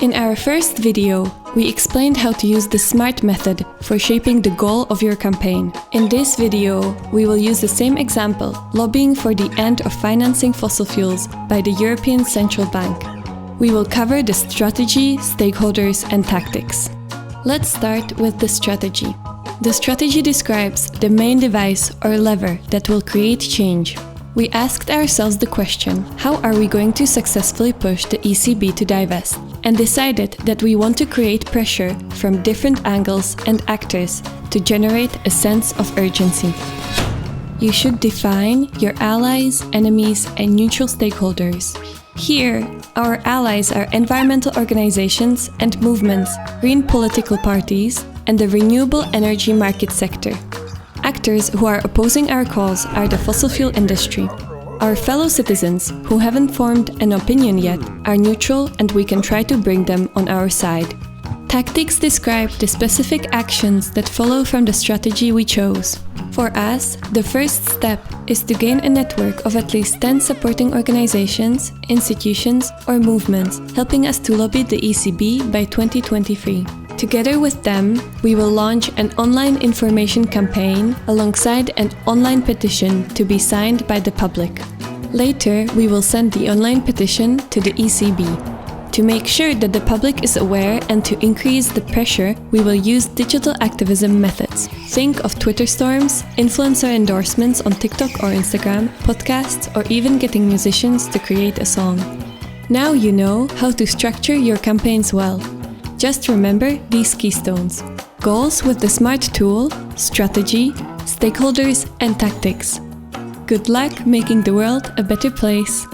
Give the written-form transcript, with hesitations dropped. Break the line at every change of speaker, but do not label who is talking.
In our first video, we explained how to use the SMART method for shaping the goal of your campaign. In this video, we will use the same example, lobbying for the end of financing fossil fuels by the European Central Bank. We will cover the strategy, stakeholders, and tactics. Let's start with the strategy. The strategy describes the main device or lever that will create change. We asked ourselves the question, how are we going to successfully push the ECB to divest? And decided that we want to create pressure from different angles and actors to generate a sense of urgency. You should define your allies, enemies, and neutral stakeholders. Here, our allies are environmental organizations and movements, green political parties, and the renewable energy market sector. Actors who are opposing our cause are the fossil fuel industry. Our fellow citizens, who haven't formed an opinion yet, are neutral and we can try to bring them on our side. Tactics describe the specific actions that follow from the strategy we chose. For us, the first step is to gain a network of at least 10 supporting organizations, institutions, or movements, helping us to lobby the ECB by 2023. Together with them, we will launch an online information campaign alongside an online petition to be signed by the public. Later, we will send the online petition to the ECB. To make sure that the public is aware and to increase the pressure, we will use digital activism methods. Think of Twitter storms, influencer endorsements on TikTok or Instagram, podcasts, or even getting musicians to create a song. Now you know how to structure your campaigns well. Just remember these keystones: goals with the SMART tool, strategy, stakeholders, and tactics. Good luck making the world a better place!